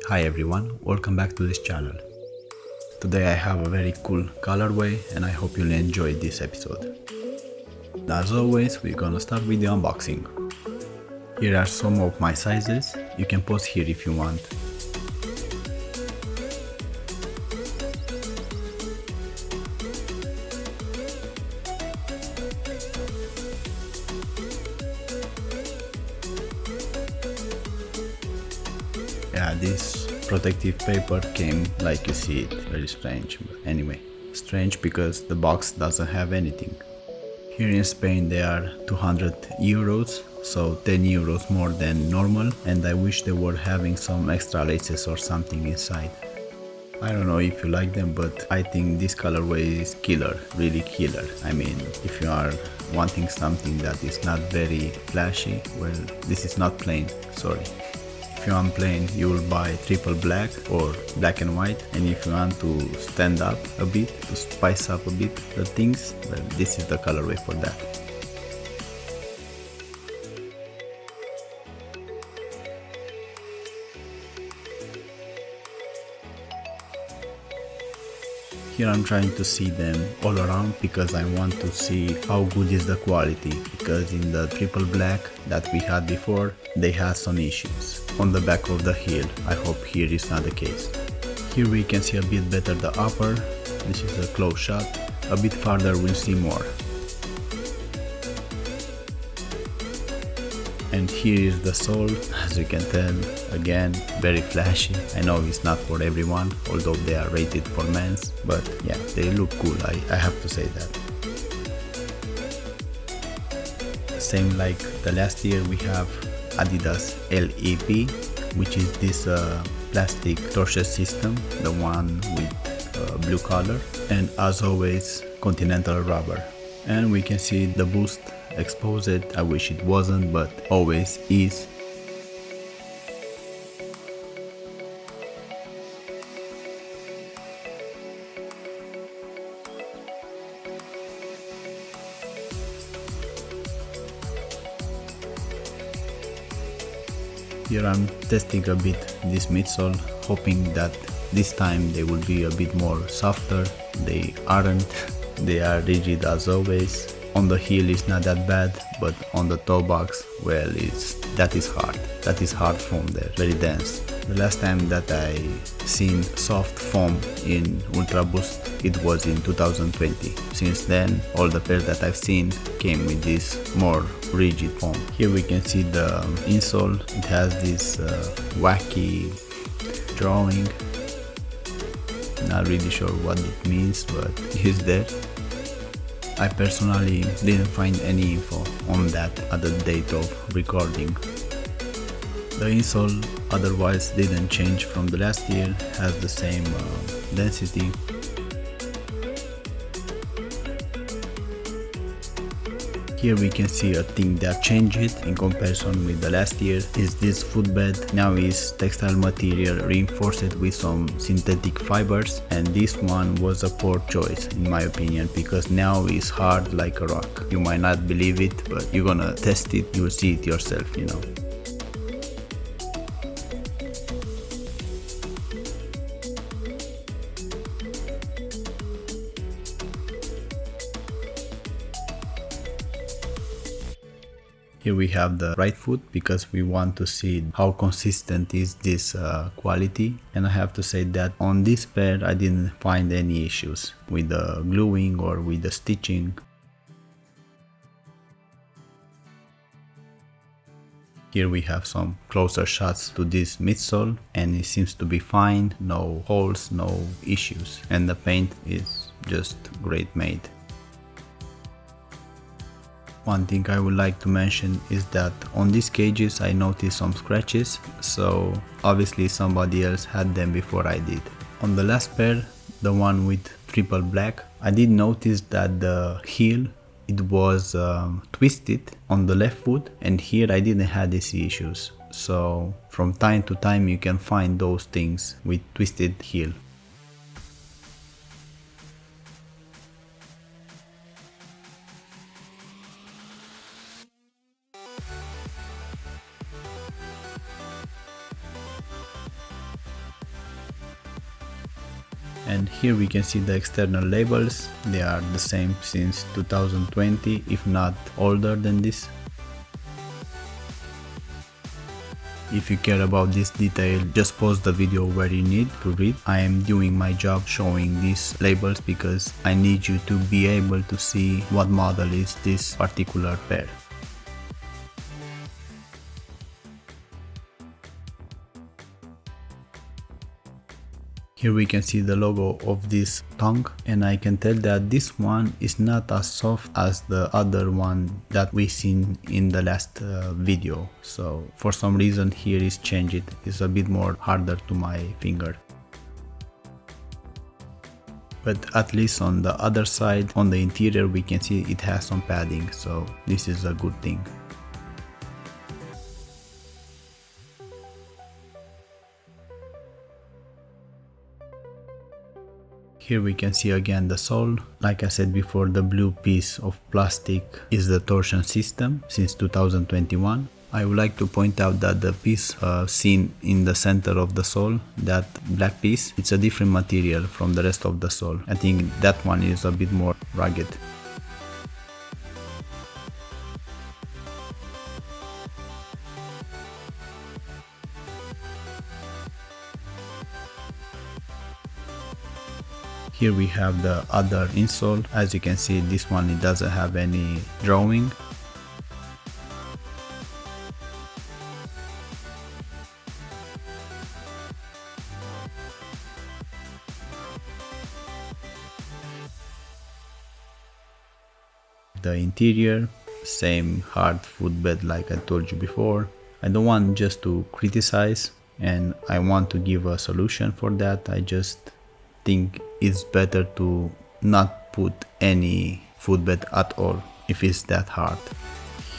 Hi everyone, welcome back to this channel. Today I have a very cool colorway and I hope you'll enjoy this episode. As always, we're gonna start with the unboxing. Here are some of my sizes, you can pause here if you want. Yeah, this protective paper came like you see it, very strange, but anyway, strange because the box doesn't have anything. Here in Spain they are 200 euros, so 10 euros more than normal, and I wish they were having some extra laces or something inside. I don't know if you like them, but I think this colorway is killer, really killer. I mean, if you are wanting something that is not very flashy, well, this is not plain, sorry. If you want plain, you will buy triple black or black and white, and if you want to stand up a bit, to spice up a bit the things, well, this is the colorway for that. Here I'm trying to see them all around because I want to see how good is the quality, because in the triple black that we had before, they had some issues on the back of the heel. I hope here is not the case. Here we can see a bit better the upper, this is a close shot, a bit farther we'll see more. And here is the sole, as you can tell, again, very flashy. I know it's not for everyone, although they are rated for men's, but yeah, they look cool, I have to say that. Same like the last year, we have Adidas LEP, which is this plastic torsion system, the one with blue color, and as always, Continental rubber. And we can see the boost exposed. I wish it wasn't, but always is. Here I'm testing a bit this midsole, hoping that this time they will be a bit more softer. They aren't, they are rigid as always. On the heel it's not that bad, but on the toe box, well, that is hard foam there, very dense. The last time that I seen soft foam in Ultra Boost, it was in 2020. Since then, all the pairs that I've seen came with this more rigid foam. Here we can see the insole, it has this wacky drawing. Not really sure what it means, but it's there. I personally didn't find any info on that at the date of recording. The insole otherwise didn't change from the last year, has the same density. Here we can see a thing that changed in comparison with the last year is this footbed. Now is textile material reinforced with some synthetic fibers, and this one was a poor choice in my opinion, because now it's hard like a rock. You might not believe it, but you're gonna test it, you'll see it yourself, you know. Here we have the right foot, because we want to see how consistent is this quality, and I have to say that on this pair I didn't find any issues with the gluing or with the stitching. Here we have some closer shots to this midsole, and it seems to be fine, no holes, no issues, and the paint is just great made. One thing I would like to mention is that on these cages I noticed some scratches, so obviously somebody else had them before I did. On the last pair, the one with triple black, I did notice that the heel, it was twisted on the left foot, and here I didn't have these issues. So from time to time you can find those things with twisted heel. And here we can see the external labels. They are the same since 2020, if not older than this. If you care about this detail, just pause the video where you need to read. I am doing my job showing these labels because I need you to be able to see what model is this particular pair. Here we can see the logo of this tongue, and I can tell that this one is not as soft as the other one that we seen in the last video. So for some reason here is changed. It's a bit more harder to my finger. But at least on the other side, on the interior, we can see it has some padding, so this is a good thing. Here we can see again the sole. Like I said before, the blue piece of plastic is the torsion system since 2021. I would like to point out that the piece seen in the center of the sole, that black piece, it's a different material from the rest of the sole. I think that one is a bit more rugged. Here we have the other insole. As you can see, this one, it doesn't have any drawing. The interior, same hard footbed like I told you before. I don't want just to criticize, and I want to give a solution for that. I just think it's better to not put any footbed at all if it's that hard.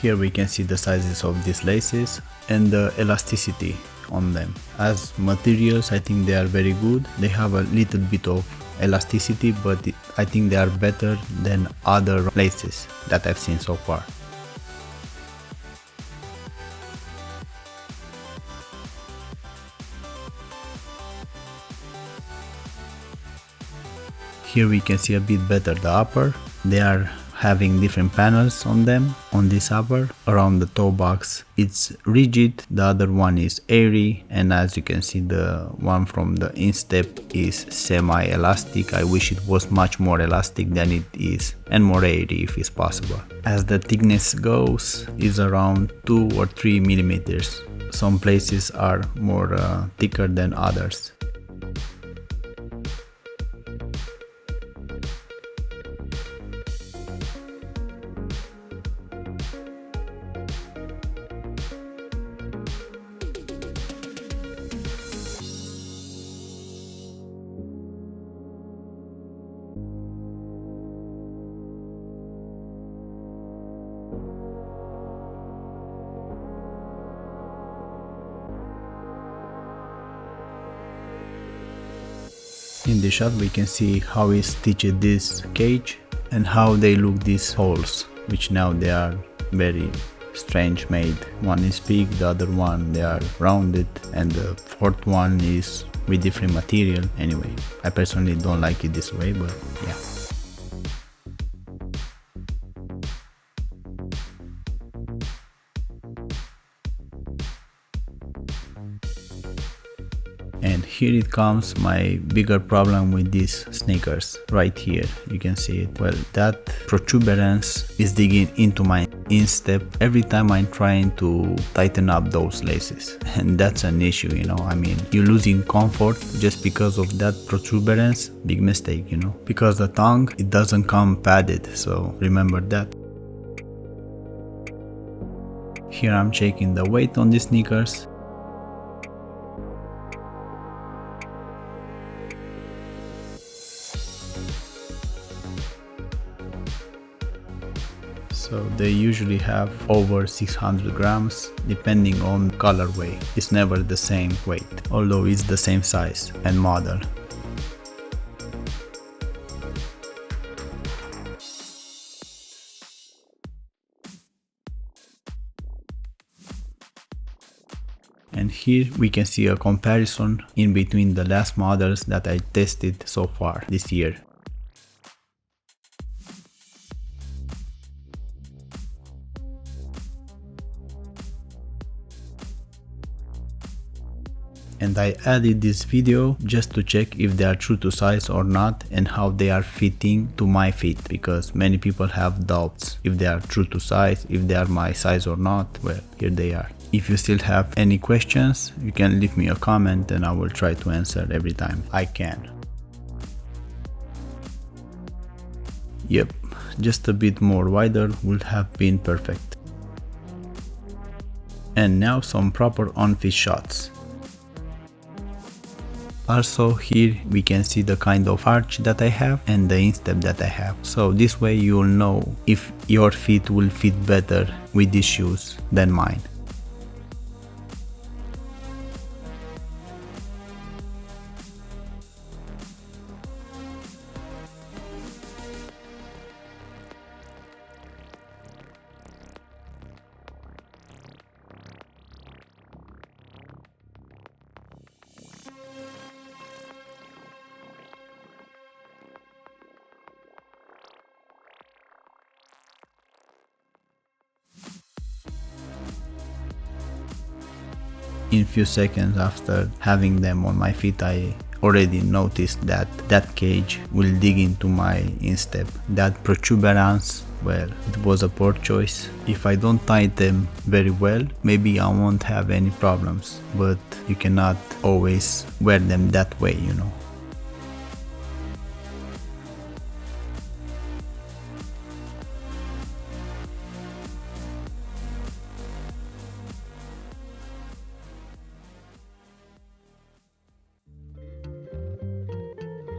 Here we can see the sizes of these laces and the elasticity on them. As materials, I think they are very good. They have a little bit of elasticity, but I think they are better than other laces that I've seen so far. Here we can see a bit better the upper. They are having different panels on them. On this upper, around the toe box, it's rigid, the other one is airy, and as you can see, the one from the instep is semi-elastic. I wish it was much more elastic than it is, and more airy if it's possible. As the thickness goes, is around 2 or 3 millimeters. Some places are more thicker than others. In the shot we can see how he stitched this cage and how they look these holes, which now they are very strange made. One is big, the other one they are rounded, and the fourth one is with different material. Anyway, I personally don't like it this way, but yeah. And here it comes my bigger problem with these sneakers. Right here you can see it. Well, that protuberance is digging into my instep every time I'm trying to tighten up those laces, and that's an issue, you know. I mean, you're losing comfort just because of that protuberance. Big mistake, you know, because the tongue, it doesn't come padded, so remember that. Here I'm checking the weight on these sneakers. So they usually have over 600 grams depending on colorway. It's never the same weight, although it's the same size and model. And here we can see a comparison in between the last models that I tested so far this year. And I added this video just to check if they are true to size or not and how they are fitting to my feet, because many people have doubts if they are true to size, if they are my size or not. Well, here they are. If you still have any questions, you can leave me a comment and I will try to answer every time I can. Yep, just a bit more wider would have been perfect. And now some proper on-feet shots. Also here we can see the kind of arch that I have and the instep that I have. So this way you'll know if your feet will fit better with these shoes than mine. In few seconds after having them on my feet, I already noticed that that cage will dig into my instep. That protuberance, well, it was a poor choice. If I don't tie them very well, maybe I won't have any problems, but you cannot always wear them that way, you know.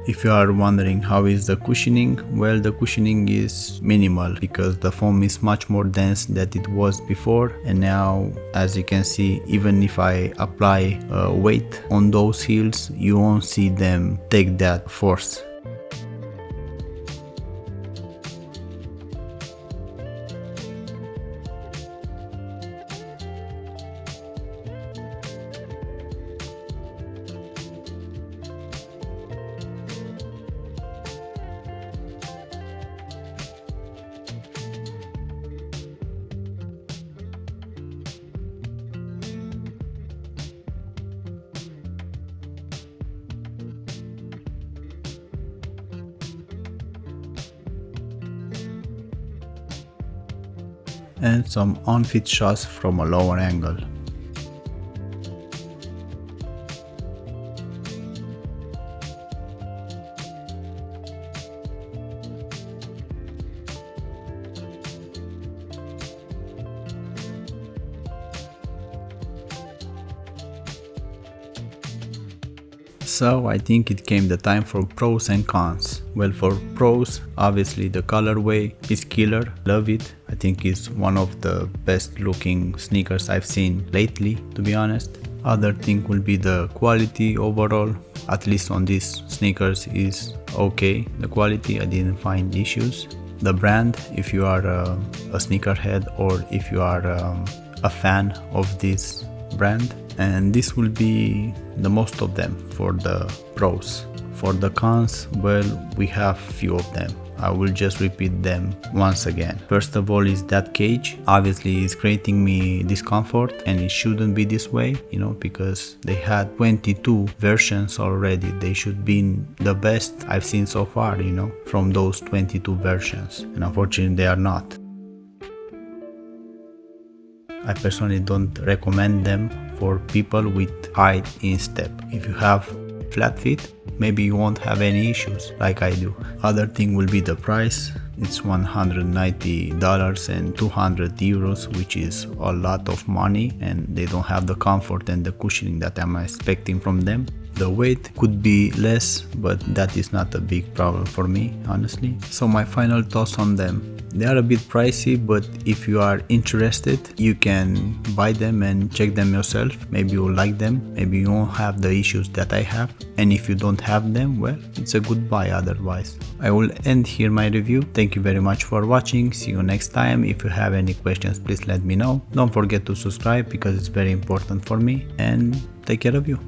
If you are wondering how is the cushioning, well, the cushioning is minimal because the foam is much more dense than it was before, and now as you can see, even if I apply weight on those heels, you won't see them take that force. And some on-feet shots from a lower angle. So I think it came the time for pros and cons. Well, for pros, obviously the colorway is killer, love it. I think it's one of the best looking sneakers I've seen lately, to be honest. Other thing will be the quality overall, at least on these sneakers is okay. The quality, I didn't find issues. The brand, if you are a sneakerhead or if you are a fan of this brand. And this will be the most of them for the pros. For the cons, well, we have few of them. I will just repeat them once again. First of all is that cage. Obviously it's creating me discomfort and it shouldn't be this way, you know, because they had 22 versions already. They should be the best I've seen so far, you know, from those 22 versions. And unfortunately they are not. I personally don't recommend them for people with high instep. If you have flat feet, maybe you won't have any issues like I do. Other thing will be the price. It's $190 and 200 euros, which is a lot of money, and they don't have the comfort and the cushioning that I'm expecting from them. The weight could be less, but that is not a big problem for me, honestly. So my final thoughts on them. They are a bit pricey, but if you are interested, you can buy them and check them yourself. Maybe you'll like them, maybe you won't have the issues that I have, and if you don't have them, well, it's a good buy otherwise. I will end here my review. Thank you very much for watching. See you next time. If you have any questions, please let me know. Don't forget to subscribe because it's very important for me, and take care of you.